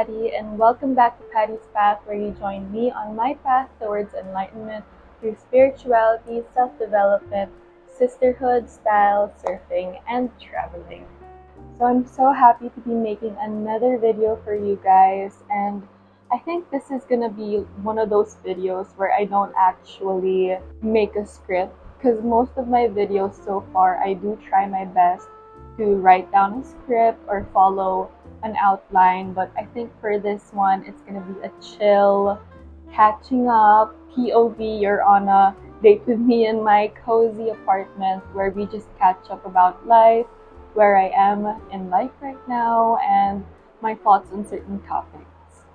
Patty, and welcome back to Patty's Path, where you join me on my path towards enlightenment through spirituality, self development, sisterhood, style, surfing, and traveling. So, I'm so happy to be making another video for you guys, and I think this is gonna be one of those videos where I don't actually make a script, because most of my videos so far, I do try my best to write down a script or follow an outline, but I think for this one, it's gonna be a chill, catching up, POV. You're on a date with me in my cozy apartment where we just catch up about life, where I am in life right now, and my thoughts on certain topics.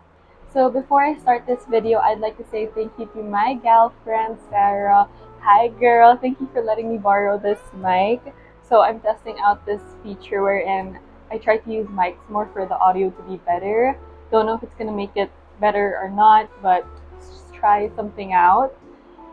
So before I start this video, I'd like to say thank you to my gal friend, Sarah. Hi girl, thank you for letting me borrow this mic. So I'm testing out this feature wherein I try to use mics more for the audio to be better. Don't know if it's gonna make it better or not, but just try something out.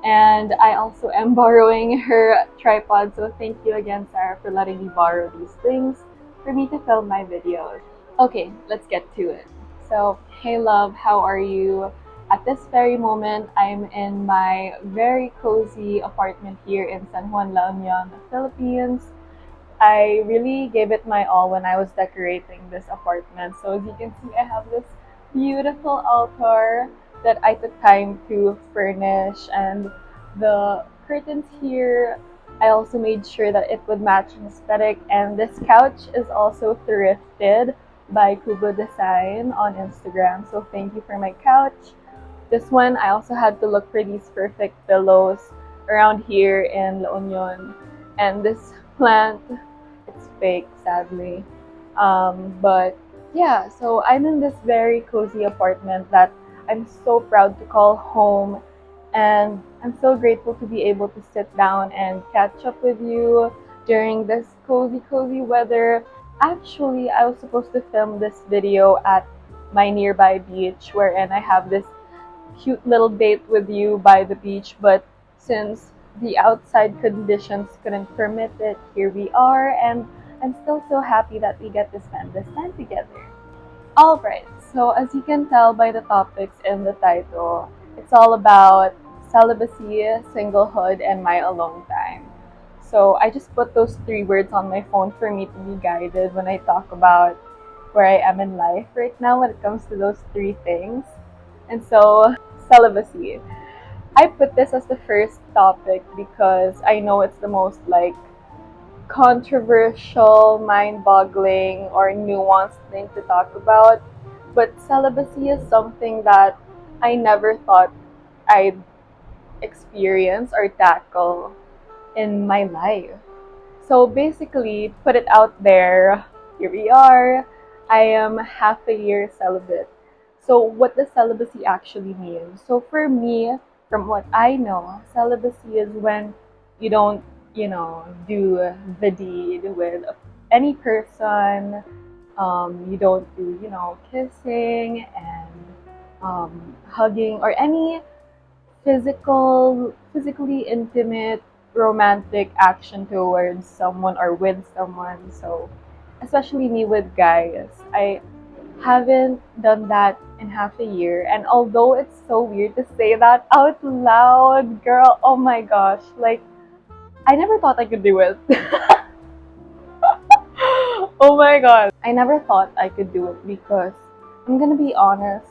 And I also am borrowing her tripod, so thank you again, Sarah, for letting me borrow these things for me to film my videos. Okay, let's get to it. So, hey love, how are you? At this very moment, I'm in my very cozy apartment here in San Juan, La Union, Philippines. I really gave it my all when I was decorating this apartment. So as you can see, I have this beautiful altar that I took time to furnish, and the curtains here, I also made sure that it would match an aesthetic, and this couch is also thrifted by Kubo Design on Instagram. So thank you for my couch. This one, I also had to look for these perfect pillows around here in La Union. And this plant, it's fake, sadly. But yeah, so I'm in this very cozy apartment that I'm so proud to call home. And I'm so grateful to be able to sit down and catch up with you during this cozy weather. Actually, I was supposed to film this video at my nearby beach, wherein I have this cute little date with you by the beach, but since the outside conditions couldn't permit it, here we are, and I'm still so happy that we get to spend this time together. Alright, so as you can tell by the topics in the title, it's all about celibacy, singlehood, and my alone time. So I just put those three words on my phone for me to be guided when I talk about where I am in life right now when it comes to those three things. And so, celibacy. I put this as the first topic because I know it's the most controversial, mind-boggling, or nuanced thing to talk about. But celibacy is something that I never thought I'd experience or tackle in my life. So basically, put it out there, here we are. I am half a year celibate. So what does celibacy actually mean? So for me, from what I know, celibacy is when you don't, do the deed with any person. You don't do, kissing and hugging or any physically intimate romantic action towards someone or with someone. So especially me with guys, I haven't done that in half a year, and although it's so weird to say that out loud, girl, oh my gosh, I never thought I could do it. Oh my god, I never thought I could do it because I'm gonna be honest,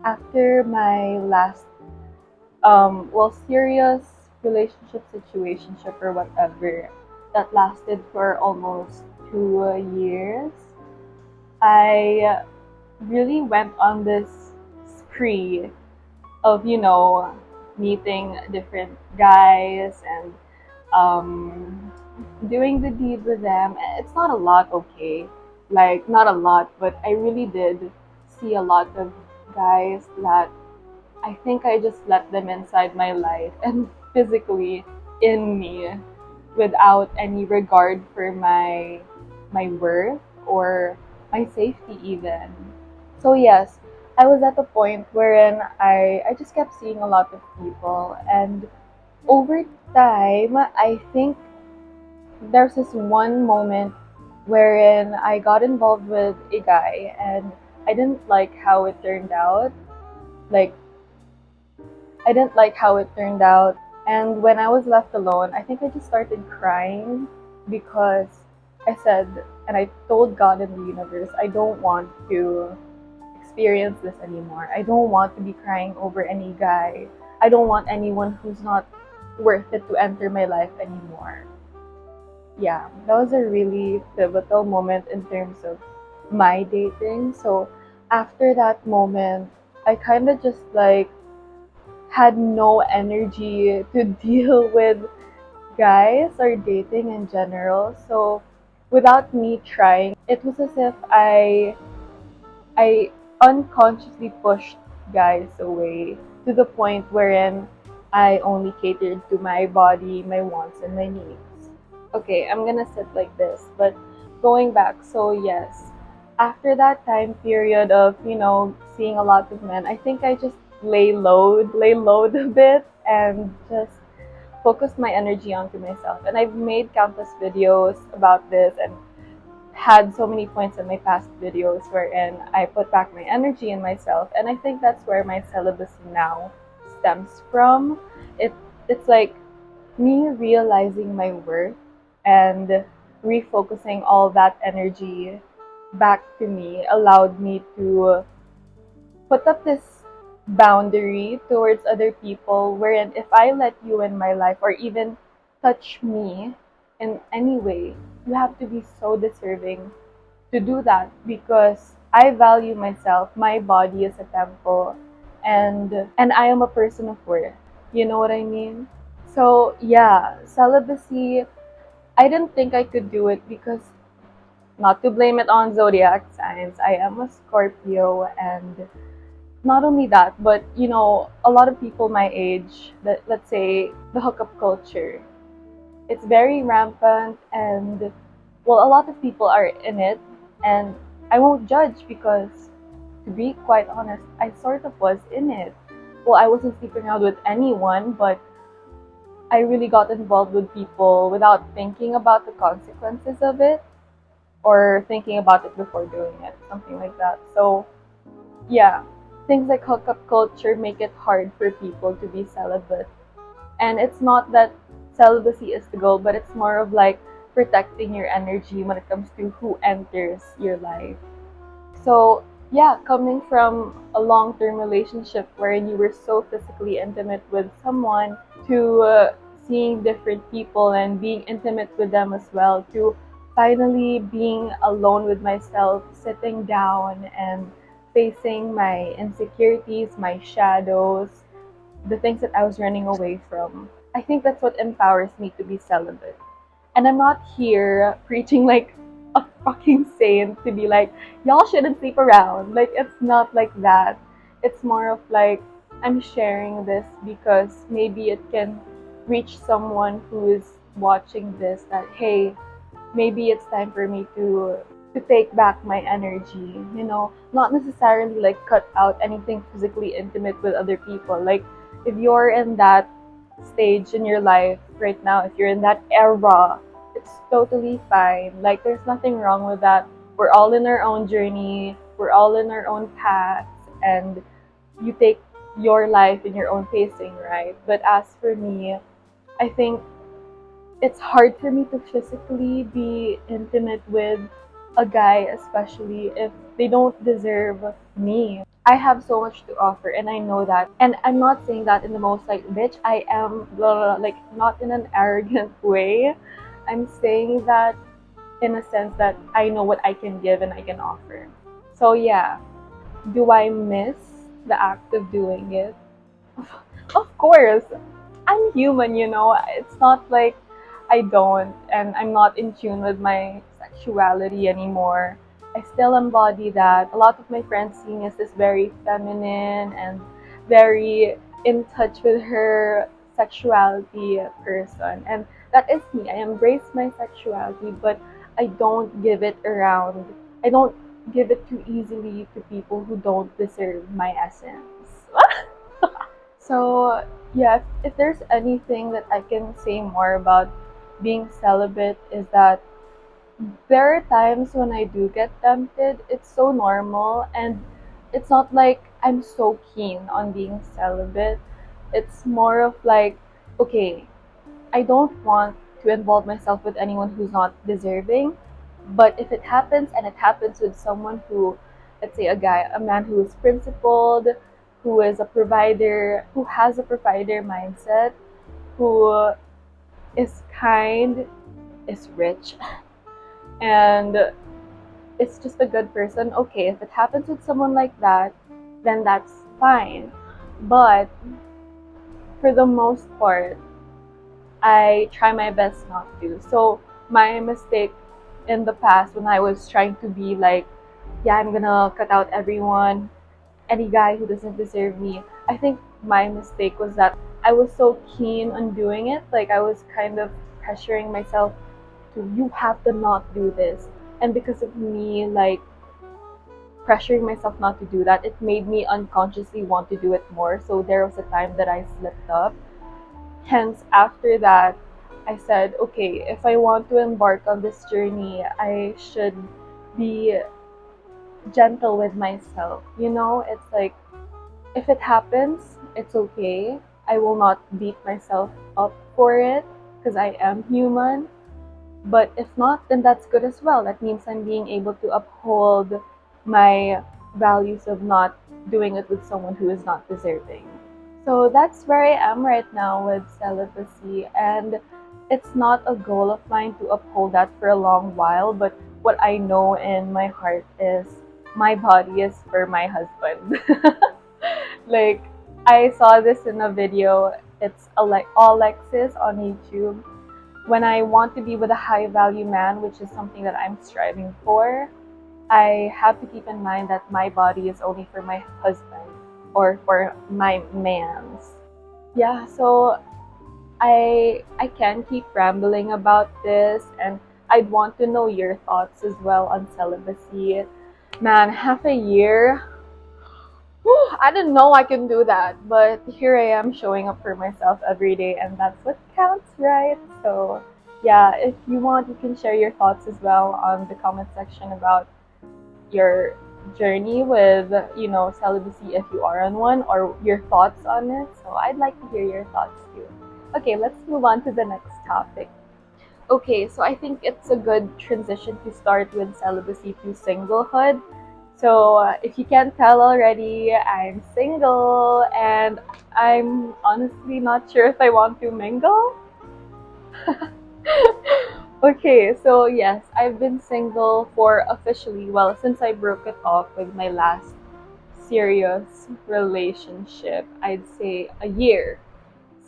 after my last serious relationship situationship or whatever that lasted for almost 2 years, I really went on this spree of, meeting different guys and doing the deed with them. It's not a lot, okay? Not a lot, but I really did see a lot of guys that I think I just let them inside my life and physically in me without any regard for my worth or my safety even. So yes, I was at the point wherein I just kept seeing a lot of people, and over time I think there's this one moment wherein I got involved with a guy, and I didn't like how it turned out. Like, I didn't like how it turned out. And when I was left alone, I think I just started crying because I said, and I told God and the universe, I don't want to experience this anymore. I don't want to be crying over any guy. I don't want anyone who's not worth it to enter my life anymore. Yeah, that was a really pivotal moment in terms of my dating. So after that moment, I kind of just like had no energy to deal with guys or dating in general. So without me trying, it was as if I unconsciously pushed guys away to the point wherein I only catered to my body, my wants, and my needs. Okay, I'm gonna sit like this, but going back, so yes, after that time period of, seeing a lot of men, I think I just lay low a bit and just focused my energy onto myself. And I've made countless videos about this and had so many points in my past videos wherein I put back my energy in myself, and I think that's where my celibacy now stems from. It it's like me realizing my worth and refocusing all that energy back to me allowed me to put up this boundary towards other people wherein if I let you in my life or even touch me in any way, you have to be so deserving to do that because I value myself. My body is a temple, and I am a person of worth. You know what I mean? So yeah, celibacy. I didn't think I could do it because not to blame it on zodiac signs. I am a Scorpio, and not only that, but a lot of people my age, that let's say the hookup culture, it's very rampant, and well, a lot of people are in it, and I won't judge because, to be quite honest, I sort of was in it. Well, I wasn't sleeping around with anyone, but I really got involved with people without thinking about the consequences of it or thinking about it before doing it, something like that. So, yeah, things like hookup culture make it hard for people to be celibate. And it's not that celibacy is the goal, but it's more of like protecting your energy when it comes to who enters your life. So, yeah, coming from a long term relationship wherein you were so physically intimate with someone to seeing different people and being intimate with them as well, to finally being alone with myself, sitting down and facing my insecurities, my shadows, the things that I was running away from. I think that's what empowers me to be celibate. And I'm not here preaching like a fucking saint to be like, y'all shouldn't sleep around. Like, it's not like that. It's more of like, I'm sharing this because maybe it can reach someone who is watching this that, hey, maybe it's time for me to take back my energy, not necessarily like cut out anything physically intimate with other people. Like, if you're in that stage in your life right now, if you're in that era, it's totally fine. Like, there's nothing wrong with that. We're all in our own journey, we're all in our own paths, and you take your life in your own pacing, right? But as for me, I think it's hard for me to physically be intimate with a guy, especially if they don't deserve me. I have so much to offer, and I know that. And I'm not saying that in the most like, bitch, I am, blah, blah, blah, like, not in an arrogant way. I'm saying that in a sense that I know what I can give and I can offer. So, yeah, do I miss the act of doing it? Of course, I'm human, It's not like I don't, and I'm not in tune with my sexuality anymore. I still embody that. A lot of my friends see me as this very feminine and very in touch with her sexuality person. And that is me. I embrace my sexuality, but I don't give it around. I don't give it too easily to people who don't deserve my essence. So, yeah, if there's anything that I can say more about being celibate, is that there are times when I do get tempted. It's so normal, and it's not like I'm so keen on being celibate. It's more of like, okay, I don't want to involve myself with anyone who's not deserving. But if it happens, and it happens with someone who, let's say a man who is principled, who is a provider, who has a provider mindset, who is kind, is rich, and is just a good person, okay, if it happens with someone like that, then that's fine. But for the most part, I try my best not to. So my mistake in the past when I was trying to be like, yeah, I'm gonna cut out everyone, any guy who doesn't deserve me. I think my mistake was that I was so keen on doing it. Like I was kind of pressuring myself to, you have to not do this. And because of me, like pressuring myself not to do that, it made me unconsciously want to do it more. So there was a time that I slipped up. Hence, after that, I said, okay, if I want to embark on this journey, I should be gentle with myself. You know, it's like, if it happens, it's okay. I will not beat myself up for it because I am human. But if not, then that's good as well. That means I'm being able to uphold my values of not doing it with someone who is not deserving. So that's where I am right now with celibacy, and it's not a goal of mine to uphold that for a long while, but what I know in my heart is my body is for my husband. Like, I saw this in a video, it's Alexis on YouTube. When I want to be with a high value man, which is something that I'm striving for, I have to keep in mind that my body is only for my husband or for my man's. Yeah, so I can keep rambling about this, and I'd want to know your thoughts as well on celibacy. Man, half a year. Whew, I didn't know I can do that, but here I am showing up for myself every day, and that's what counts, right? So, yeah, if you want, you can share your thoughts as well on the comment section about your journey with, celibacy if you are on one, or your thoughts on it. So, I'd like to hear your thoughts too. Okay, let's move on to the next topic. Okay, so I think it's a good transition to start with celibacy to singlehood. So, if you can't tell already, I'm single, and I'm honestly not sure if I want to mingle. Okay, so yes, I've been single for officially, well, since I broke it off with my last serious relationship, I'd say a year.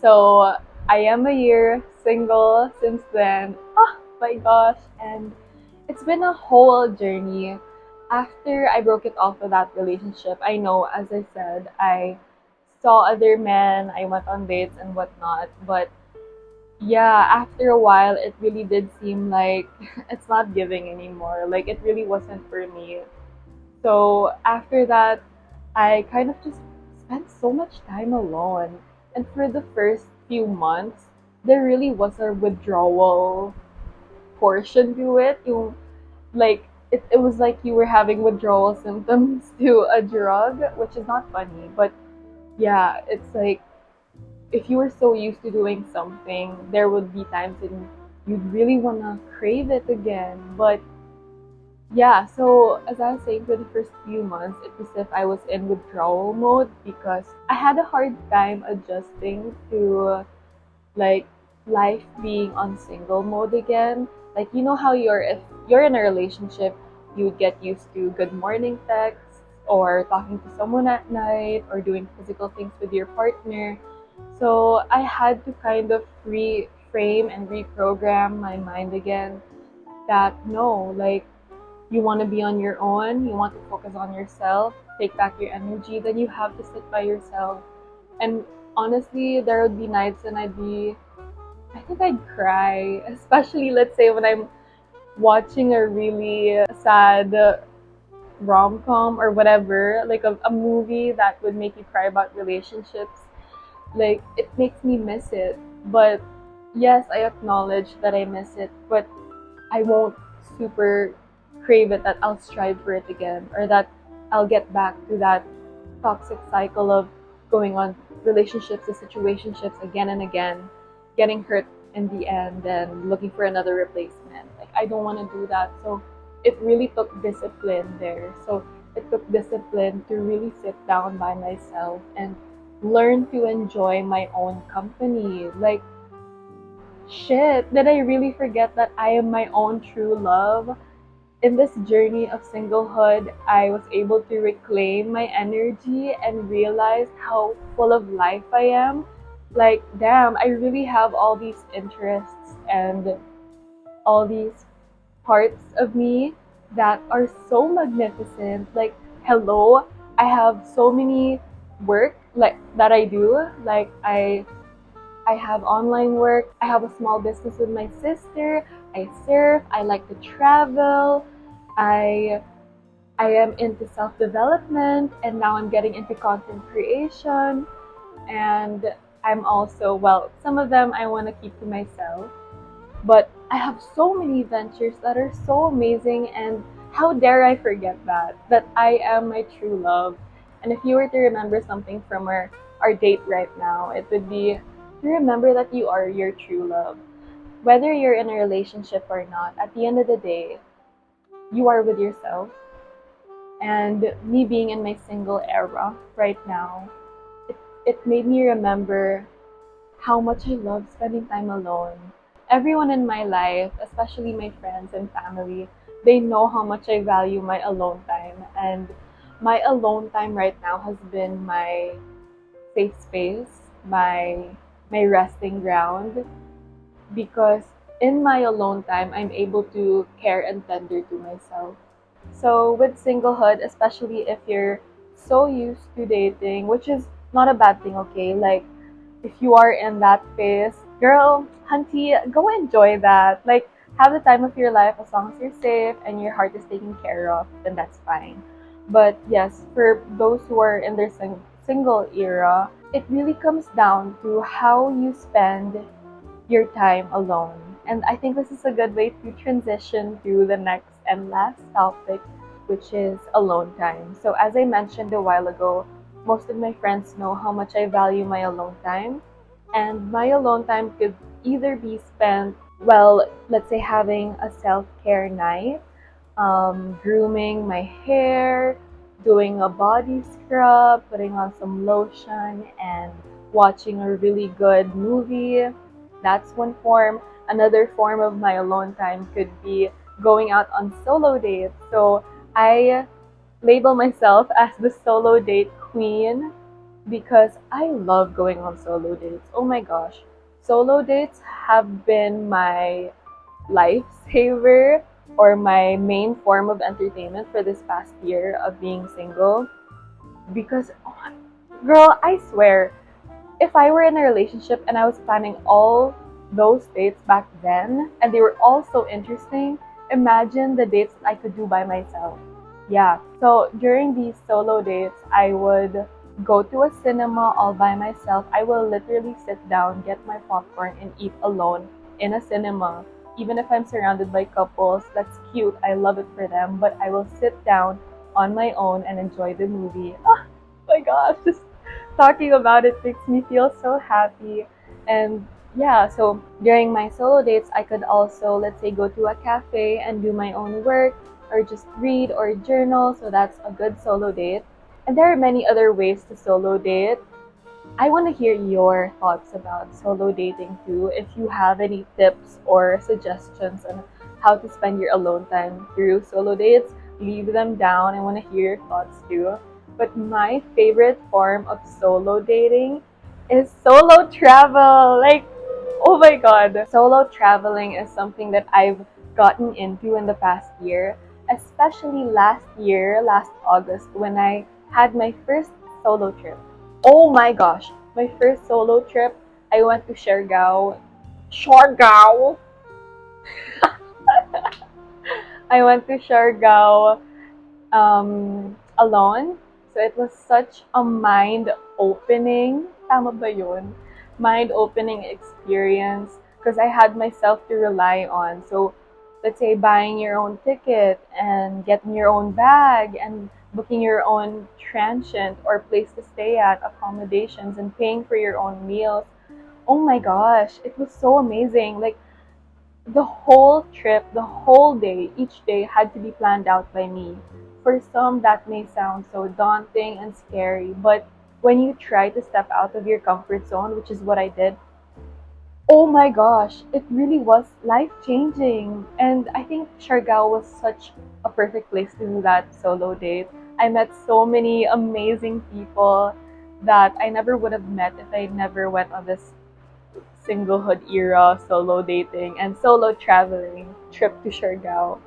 So I am a year single since then. Oh my gosh, and it's been a whole journey. After I broke it off with that relationship, I know, as I said, I saw other men, I went on dates and whatnot, but yeah, after a while, it really did seem like it's not giving anymore. Like, it really wasn't for me. So after that, I kind of just spent so much time alone. And for the first few months, there really was a withdrawal portion to it. It was like you were having withdrawal symptoms to a drug, which is not funny. But yeah, it's like if you were so used to doing something, there would be times when you'd really wanna crave it again. But yeah, so as I was saying, for the first few months, it was as if I was in withdrawal mode because I had a hard time adjusting to like life being on single mode again. Like, you know how if you're in a relationship, you would get used to good morning texts or talking to someone at night or doing physical things with your partner. So I had to kind of reframe and reprogram my mind again that no, like, you want to be on your own, you want to focus on yourself, take back your energy, then you have to sit by yourself. And honestly, there would be nights when I think I'd cry, especially let's say when I'm watching a really sad rom com or whatever, like a movie that would make you cry about relationships. Like, it makes me miss it. But yes, I acknowledge that I miss it, but I won't super crave it that I'll strive for it again, or that I'll get back to that toxic cycle of going on relationships and situationships again and again, getting hurt in the end and looking for another replacement. Like, I don't want to do that. So it really took discipline there. So it took discipline to really sit down by myself and learn to enjoy my own company. Like, shit, did I really forget that I am my own true love? In this journey of singlehood, I was able to reclaim my energy and realize how full of life I am. Like, damn, I really have all these interests and all these parts of me that are so magnificent. Like, hello, I have so many work like that I do. Like, I have online work. I have a small business with my sister. I surf. I like to travel. I I am into self-development, and now I'm getting into content creation. And I'm also, well, some of them I want to keep to myself, but I have so many ventures that are so amazing, and how dare I forget that I am my true love. And if you were to remember something from our date right now, it would be to remember that you are your true love. Whether you're in a relationship or not, at the end of the day, you are with yourself. And me being in my single era right now, it made me remember how much I love spending time alone. Everyone in my life, especially my friends and family, they know how much I value my alone time. And my alone time right now has been my safe space, my resting ground, because in my alone time, I'm able to care and tender to myself. So with singlehood, especially if you're so used to dating, which is not a bad thing, okay? Like, if you are in that phase, girl, hunty, go enjoy that. Like, have the time of your life as long as you're safe and your heart is taken care of, then that's fine. But yes, for those who are in their single era, it really comes down to how you spend your time alone. And I think this is a good way to transition to the next and last topic, which is alone time. So, as I mentioned a while ago, most of my friends know how much I value my alone time. And my alone time could either be spent, well, let's say having a self care night, grooming my hair, doing a body scrub, putting on some lotion, and watching a really good movie. That's one form. Another form of my alone time could be going out on solo dates. So I label myself as the solo date queen because I love going on solo dates. Oh my gosh. Solo dates have been my lifesaver or my main form of entertainment for this past year of being single. Because, oh, girl, I swear, if I were in a relationship and I was planning all those dates back then and they were all so interesting, imagine the dates that I could do by myself. Yeah, so during these solo dates, I would go to a cinema all by myself. I will literally sit down, get my popcorn, and eat alone in a cinema. Even if I'm surrounded by couples, that's cute. I love it for them. But I will sit down on my own and enjoy the movie. Oh my gosh, just talking about it makes me feel so happy. And yeah, so during my solo dates, I could also, let's say, go to a cafe and do my own work or just read or journal. So that's a good solo date. And there are many other ways to solo date. I want to hear your thoughts about solo dating too. If you have any tips or suggestions on how to spend your alone time through solo dates, leave them down. I want to hear your thoughts too. But my favorite form of solo dating is solo travel. Like, oh my god. Solo traveling is something that I've gotten into in the past year, especially last year, last August, when I had my first solo trip. Oh my gosh, my first solo trip, I went to Siargao. Siargao! I went to Siargao alone. So it was such a mind-opening, tama ba yun? Mind-opening experience because I had myself to rely on. So let's say buying your own ticket and getting your own bag and booking your own transient or place to stay at, accommodations, and paying for your own meals. Oh my gosh, it was so amazing. Like the whole trip, the whole day, each day had to be planned out by me. For some, that may sound so daunting and scary, but when you try to step out of your comfort zone, which is what I did, oh my gosh, it really was life changing. And I think Siargao was such a perfect place to do that solo date. I met so many amazing people that I never would have met if I never went on this singlehood era solo dating and solo traveling trip to Siargao.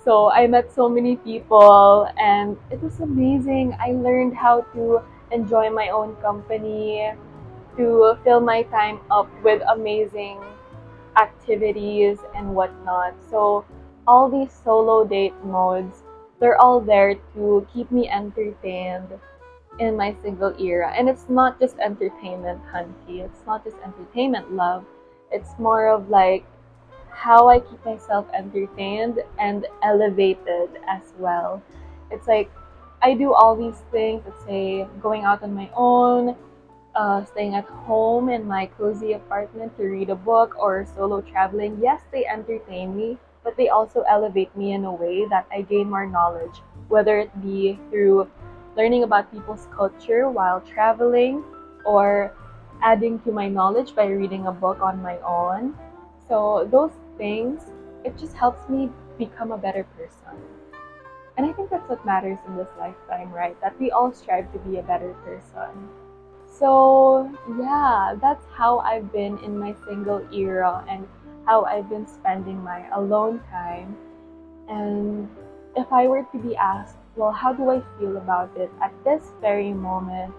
So I met so many people and it was amazing. I learned how to enjoy my own company, to fill my time up with amazing activities and whatnot. So all these solo date modes, they're all there to keep me entertained in my single era. And it's not just entertainment, hunty. It's not just entertainment love. It's more of like how I keep myself entertained and elevated as well. It's like I do all these things, let's say going out on my own, staying at home in my cozy apartment to read a book, or solo traveling. Yes, they entertain me, but they also elevate me in a way that I gain more knowledge, whether it be through learning about people's culture while traveling, or adding to my knowledge by reading a book on my own. So, those things, it just helps me become a better person. And I think that's what matters in this lifetime, right? That we all strive to be a better person. So, yeah, that's how I've been in my single era and how I've been spending my alone time. And if I were to be asked, well, how do I feel about it at this very moment?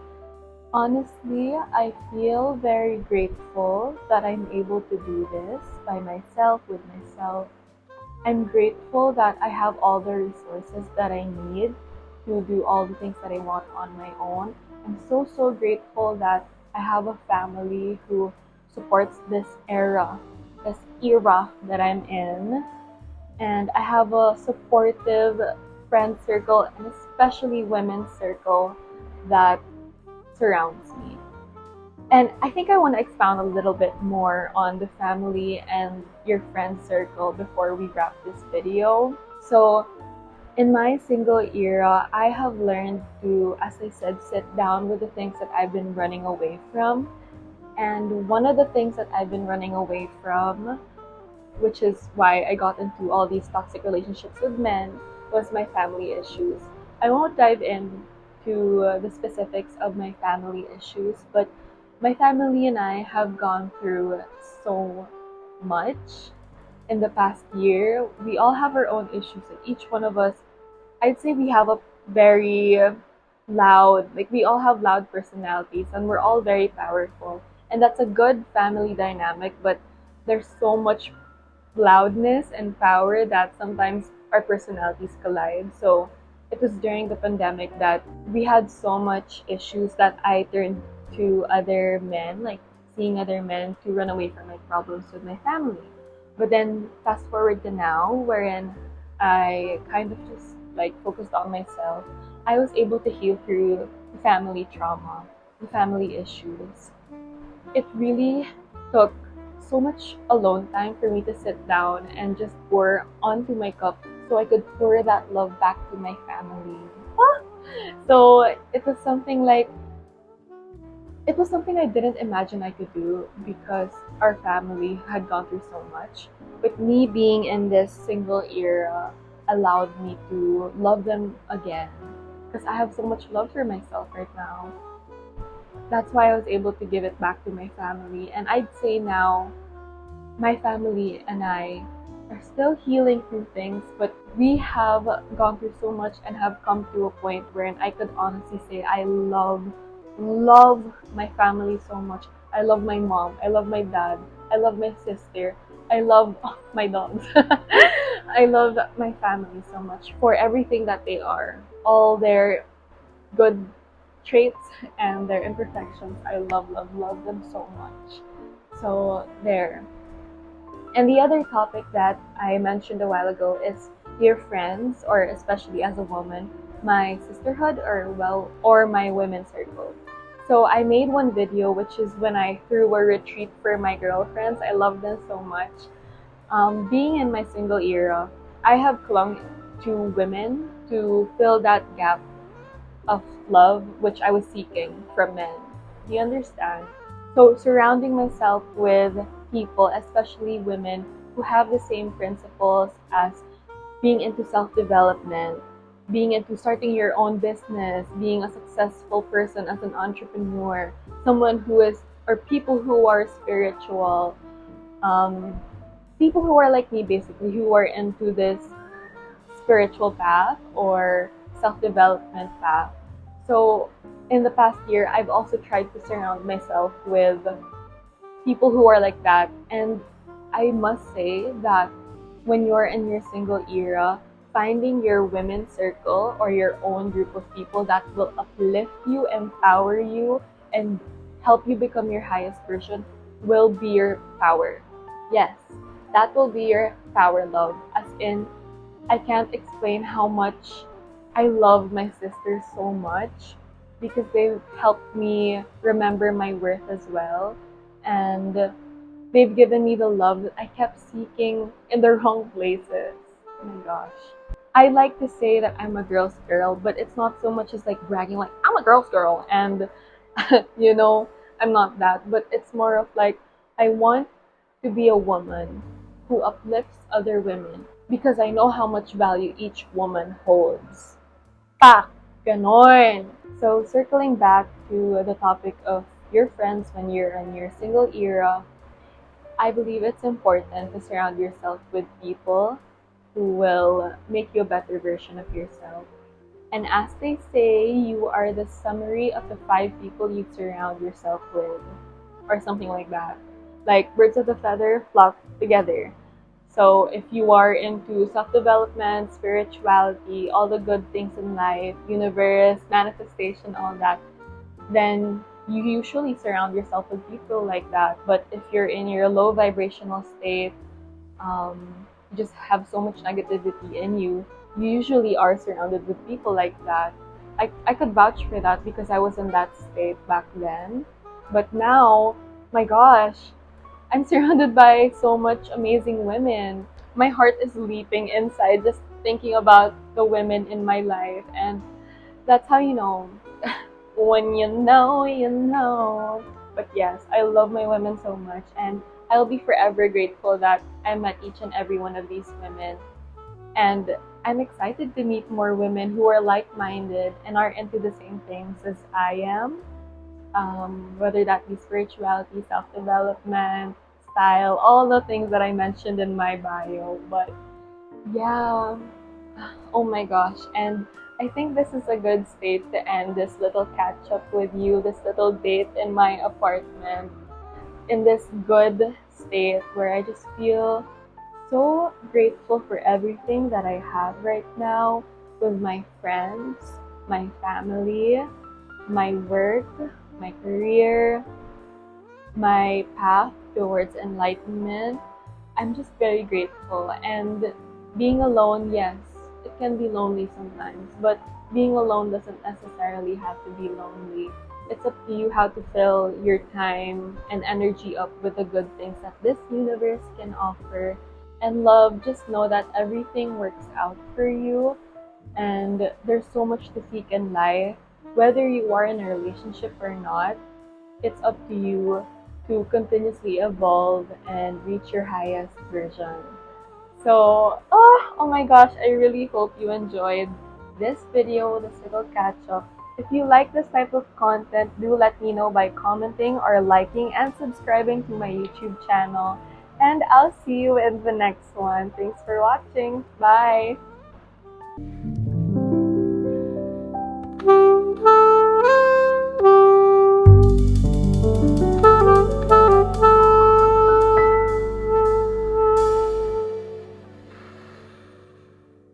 Honestly, I feel very grateful that I'm able to do this by myself, with myself. I'm grateful that I have all the resources that I need to do all the things that I want on my own. I'm so, so grateful that I have a family who supports this era that I'm in. And I have a supportive friend circle, and especially women's circle, that surrounds me. And I think I want to expound a little bit more on the family and your friend circle before we wrap this video. So, in my single era, I have learned to, as I said, sit down with the things that I've been running away from. And one of the things that I've been running away from, which is why I got into all these toxic relationships with men, was my family issues. I won't dive into the specifics of my family issues, but my family and I have gone through so much in the past year. We all have our own issues, and each one of us, I'd say we have a very we all have loud personalities, and we're all very powerful. And that's a good family dynamic, but there's so much loudness and power that sometimes our personalities collide. So it was during the pandemic that we had so much issues that I turned to other men, like seeing other men, to run away from my problems with my family. But then fast forward to now, wherein I kind of just like focused on myself, I was able to heal through the family trauma, the family issues. It really took so much alone time for me to sit down and just pour onto my cup so I could pour that love back to my family. So it was something I didn't imagine I could do because our family had gone through so much. But me being in this single era allowed me to love them again because I have so much love for myself right now. That's why I was able to give it back to my family. And I'd say now, my family and I are still healing through things, but we have gone through so much and have come to a point wherein I could honestly say I love my family so much. I love my mom. I love my dad. I love my sister. I love my dogs. I love my family so much for everything that they are. All their good traits and their imperfections. I love them so much. So there. And the other topic that I mentioned a while ago is your friends, or especially as a woman, my sisterhood, or my women's circle. So I made one video, which is when I threw a retreat for my girlfriends. I love them so much. Being in my single era, I have clung to women to fill that gap of love which I was seeking from men. Do you understand? So surrounding myself with people, especially women, who have the same principles as being into self-development, being into starting your own business, being a successful person as an entrepreneur, someone who is, or people who are spiritual, um, people who are like me basically, who are into this spiritual path or self-development path. So in the past year, I've also tried to surround myself with people who are like that. And I must say that when you're in your single era, finding your women's circle or your own group of people that will uplift you, empower you, and help you become your highest version will be your power. Yes, that will be your power, love. As in, I can't explain how much I love my sisters so much because they've helped me remember my worth as well. And they've given me the love that I kept seeking in the wrong places. Oh my gosh. I like to say that I'm a girl's girl, but it's not so much as like bragging, like, I'm a girl's girl. And, I'm not that. But it's more of like, I want to be a woman who uplifts other women because I know how much value each woman holds. Pak! Ganon! So, circling back to the topic of your friends when you're in your single era, I believe it's important to surround yourself with people who will make you a better version of yourself. And as they say, you are the summary of the 5 people you surround yourself with, or something like that. Like birds of a feather flock together. So if you are into self-development, spirituality, all the good things in life, universe, manifestation, all that, then you usually surround yourself with people like that. But if you're in your low vibrational state, you just have so much negativity in you, you usually are surrounded with people like that. I could vouch for that because I was in that state back then. But now, my gosh, I'm surrounded by so much amazing women. My heart is leaping inside just thinking about the women in my life. And that's how you know. When you know, you know. But yes, I love my women so much. And I'll be forever grateful that I met each and every one of these women. And I'm excited to meet more women who are like-minded and are into the same things as I am. Whether that be spirituality, self-development, style, all the things that I mentioned in my bio. But yeah, oh my gosh. And I think this is a good state to end this little catch up with you, this little date in my apartment, in this good state where I just feel so grateful for everything that I have right now with my friends, my family, my work, my career, my path towards enlightenment. I'm just very grateful. And being alone, yes, it can be lonely sometimes, but being alone doesn't necessarily have to be lonely. It's up to you how to fill your time and energy up with the good things that this universe can offer. And love, just know that everything works out for you, and there's so much to seek in life. Whether you are in a relationship or not, it's up to you to continuously evolve and reach your highest version. So, oh my gosh, I really hope you enjoyed this video, this little catch up. If you like this type of content, do let me know by commenting or liking and subscribing to my YouTube channel. And I'll see you in the next one. Thanks for watching. Bye!